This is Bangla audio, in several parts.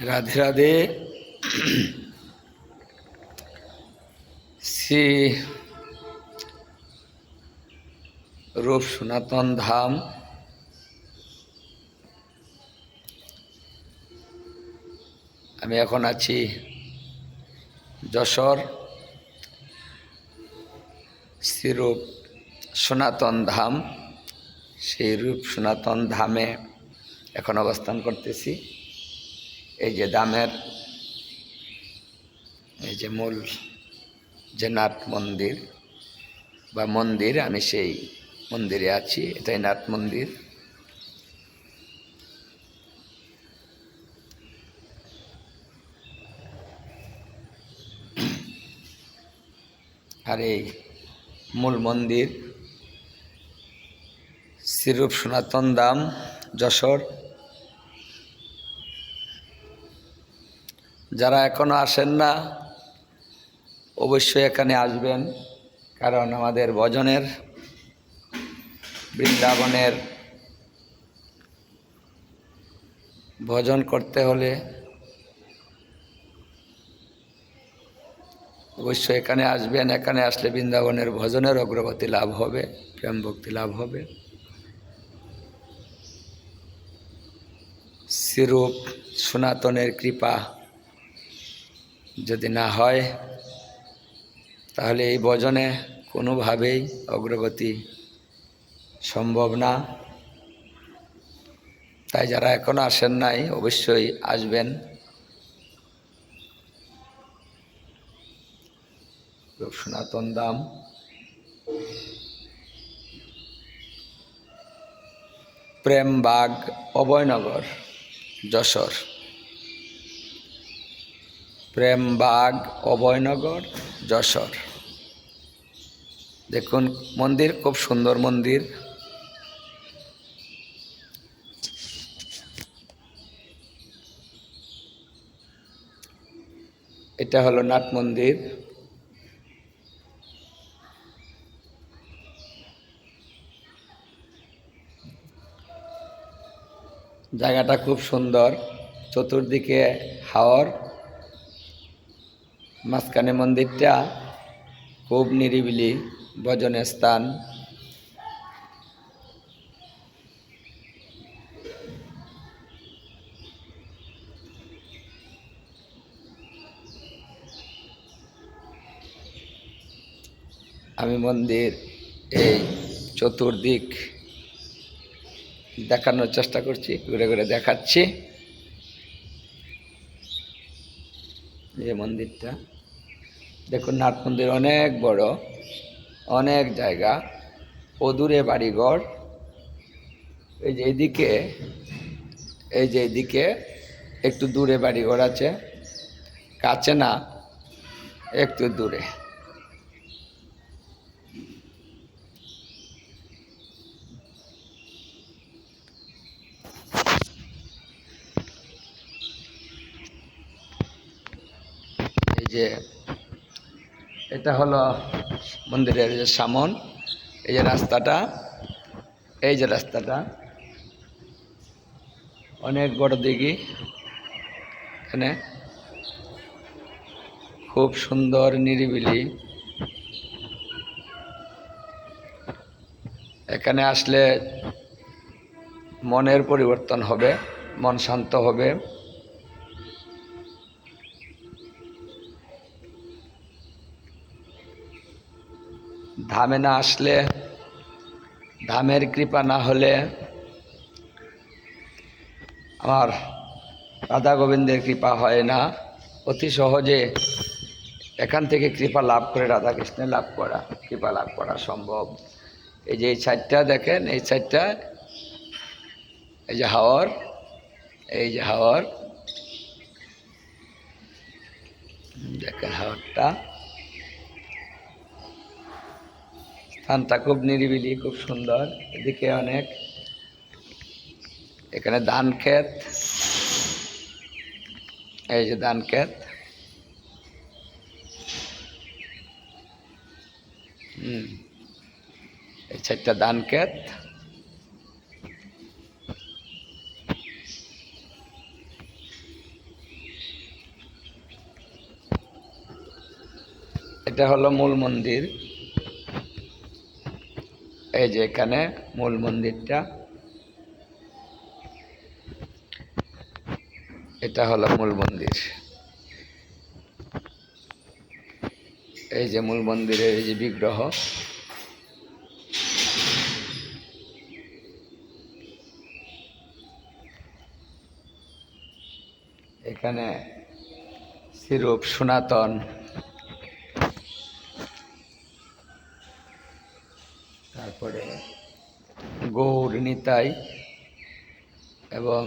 রাধে রাধে। শ্রী রূপ সনাতন ধাম আমি এখন আছি যশোর শ্রীরূপ সনাতন ধাম। সেই রূপ সনাতন ধামে এখন অবস্থান করতেছি। এই যে ধামের এই যে মূল যে নাট মন্দির বা মন্দির, আমি সেই মন্দিরে আছি। এটাই নাট মন্দির। আর এই মূল মন্দির শ্রীরূপ সনাতন ধাম যশোর। যারা এখনো আসেন না অবশ্যই এখানে আসবেন, কারণ আমাদের ভজনের বৃন্দাবনের ভজন করতে হলে অবশ্যই এখানে আসবেন। এখানে আসলে বৃন্দাবনের ভজনের অগ্রগতি লাভ হবে, প্রেম ভক্তি লাভ হবে। শ্রীরূপ সনাতনের কৃপা যদি না হয় তাহলে এই ভজনে কোনোভাবেই অগ্রগতি সম্ভব না। তাই যারা এখনো আসেন নাই অবশ্যই আসবেন। রূপ সনাতন ধাম প্রেমবাগ অভয়নগর যশোর। প্রেমবাগ অভয়নগর যশোর। দেখুন মন্দির, খুব সুন্দর মন্দির। এটা হলো নাট মন্দির। জায়গাটা খুব সুন্দর, চতুর্দিকে হাওর, মাঝখানে মন্দিরটা খুব নিরিবিলি ভজনের স্থান। আমি মন্দির এই চতুর্দিক দেখানোর চেষ্টা করছি, ঘুরে ঘুরে দেখাচ্ছি। এই মন্দিরটা দেখুন, নাট মন্দির অনেক বড়, অনেক জায়গা, অদূরে বাড়িঘর। এই যে এইদিকে, এই যে এইদিকে একটু দূরে বাড়িঘর আছে, কাছে না, একটু দূরে। এই যে এটা হলো মন্দিরের যে সামন, এই যে রাস্তাটা, এই যে রাস্তাটা অনেক বড় দিঘি। এখানে খুব সুন্দর নিরিবিলি। এখানে আসলে মনের পরিবর্তন হবে, মন শান্ত হবে। ধামে না আসলে, ধামের কৃপা না হলে, আমার রাধা গোবিন্দের কৃপা হয় না। অতি সহজে এখান থেকে কৃপা লাভ করে রাধাকৃষ্ণের লাভ করা, কৃপা লাভ করা সম্ভব। এই যে এই সাইডটা দেখেন, এই সাইডটা, এই যে হাওর, এই যে হাওর, দেখেন হাওরটা। স্থানটা খুব নিরিবিলি, খুব সুন্দর। এদিকে অনেক, এখানে ধান ক্ষেত, এই যে ধান ক্ষেত। এই সাইডটা ধান ক্ষেত। এটা হলো মূল মন্দির। এই যে এখানে মূল মন্দিরটা, এটা হলো মূল মন্দির। এই যে মূল মন্দিরের এই যে বিগ্রহ, এখানে শ্রীরূপ সনাতন, তারপরে গৌর নিতাই এবং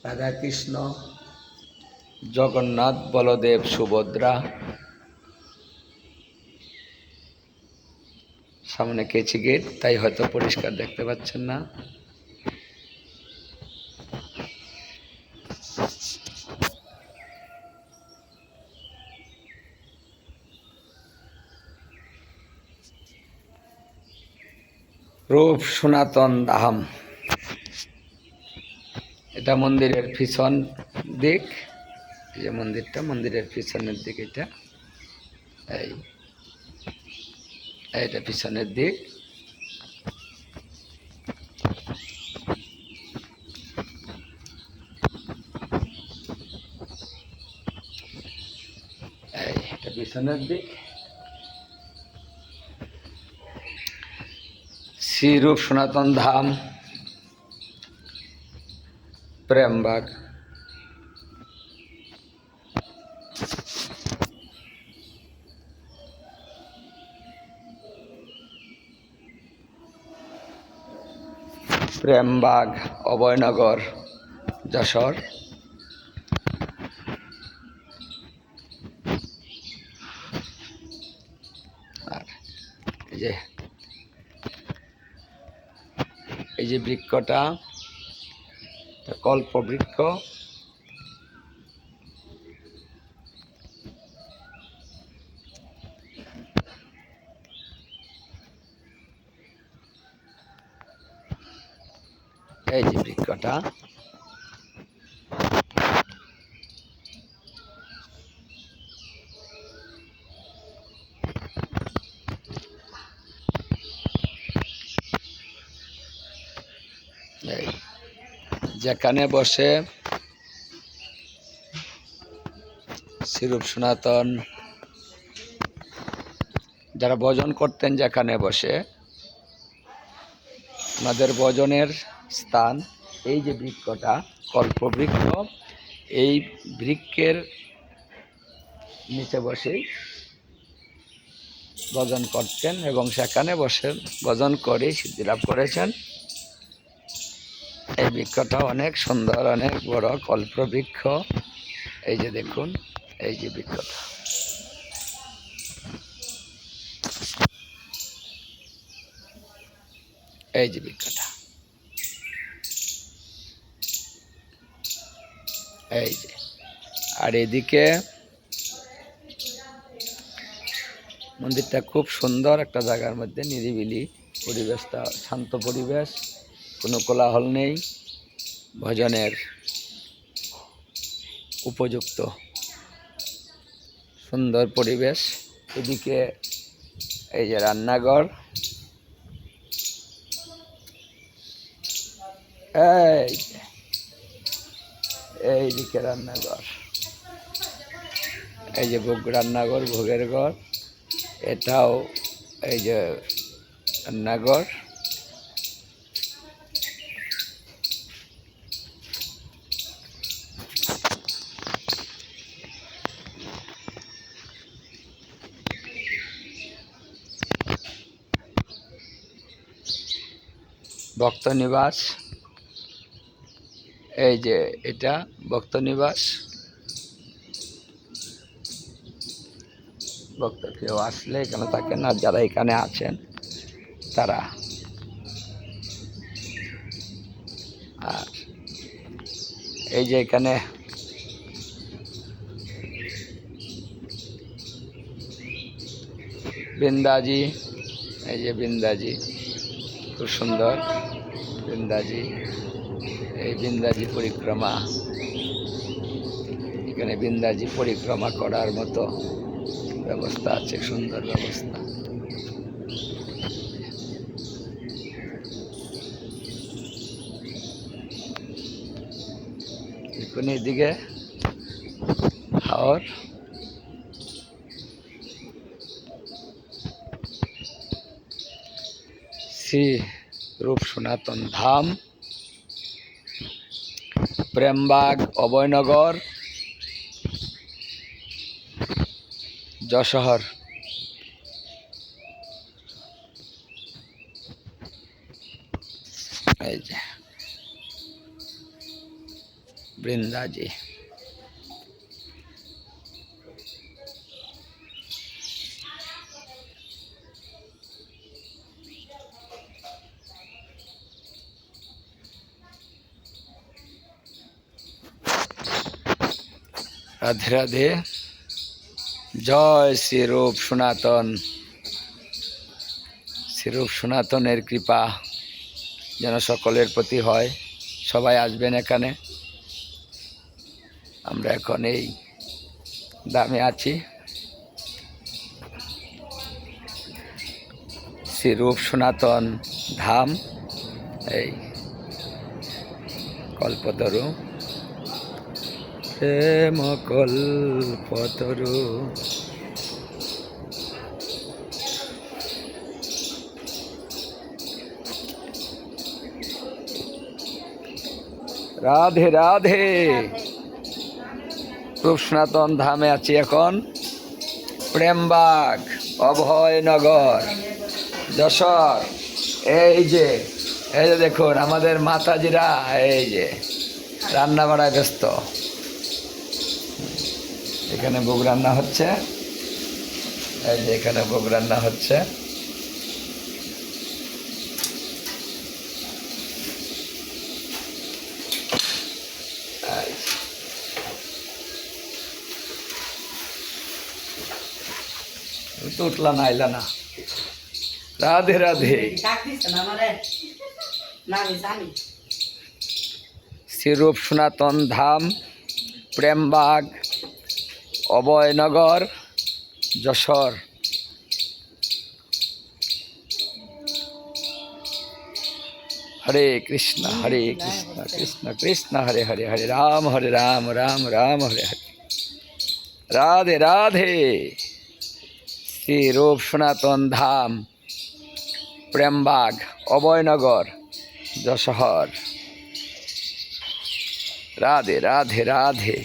রাধাকৃষ্ণ, জগন্নাথ, বলদেব, সুভদ্রা, সামনে কেচি গেট, তাই হয়তো পরিষ্কার দেখতে পাচ্ছেন না। রূপ সনাতন ধাম, এটা মন্দিরের পিছন দিক। এই যে মন্দিরটা, মন্দিরের পিছনের দিক, এইটা পিছনের দিক। এটা পিছনের দিক। শ্রীরূপ সনাতন ধাম, প্রেমবাগ। প্রেমবাগ, অভয়নগর, যশোর। আর এই যে বৃক্ষটা কল্পবৃক্ষ। এই যে বৃক্ষটা, যেখানে বসে শ্রীরূপ সনাতন যারা ভজন করতেন, যেখানে বসে ওনাদের ভজনের স্থান এই যে বৃক্ষটা, কল্পবৃক্ষ। এই বৃক্ষের নিচে বসেই ভজন করতেন এবং সেখানে বসে ভজন করে সিদ্ধিলাভ করেছেন। এই বৃক্ষটা অনেক সুন্দর, অনেক বড় কল্পবৃক্ষ। এই যে দেখুন, এই যে বৃক্ষটা, এই যে বৃক্ষটা, এই যে। আর এদিকে মন্দিরটা খুব সুন্দর একটা জায়গার মধ্যে, নিরিবিলি পরিবেশটা, শান্ত পরিবেশ, কোনো কোলাহল নেই, ভজনের উপযুক্ত সুন্দর পরিবেশ। এদিকে এই যে রান্নাঘর, এইদিকে রান্নাঘর, এই যে রান্নাঘর, ভোগের ঘর। এটাও এই যে রান্নাঘর। ভক্ত নিবাস, এই যে এটা ভক্ত নিবাস। ভক্ত কেউ আসলে এখানে থাকেন, আর যারা এখানে আছেন তারা। আর এই যে এখানে বৃন্দাজি, এই যে বৃন্দাজি, খুব সুন্দর বৃন্দাজি। এই বৃন্দাজি পরিক্রমা এখানে বৃন্দাজি পরিক্রমা করার মতো ব্যবস্থা আছে, সুন্দর ব্যবস্থা। দেখুন এদিকে হাওর, শ্রী রূপ সনাতন ধাম, প্রেমবাগ, অভয়নগর, যশোহর। এই যে বৃন্দাজি। রাধে রাধে, জয় শ্রীরূপ সনাতন। শ্রীরূপ সনাতনের কৃপা যেন সকলের প্রতি হয়। সবাই আসবেন এখানে। আমরা এখন এই দামে আছি, শ্রীরূপ সনাতন ধাম, এই কল্পতরু, প্রেম কল্পতরু। রাধে রাধে, রূপ সনাতন ধামে আছি এখন। প্রেমবাগ, অভয়নগর, যশোর। এই যে দেখুন আমাদের মাতাজিরা এই যে রান্না বাড়ায় ব্যস্ত। এখানে ভোগ রান্না হচ্ছে, এই যে এখানে ভোগ রান্না হচ্ছে। তো উঠলা না, আইলা না। রাধে রাধে, শ্রীরূপ সনাতন ধাম, প্রেমবাগ, অভয়নগর, যশোর। হরে কৃষ্ণ কৃষ্ণ কৃষ্ণ হরে হরে, হরে রাম রাম রাম হরে হরে। রাধে রাধে, শ্রীরূপ সনাতন ধাম, প্রেমবাগ, অভয়নগর, যশোহর। রাধে রাধে রাধে।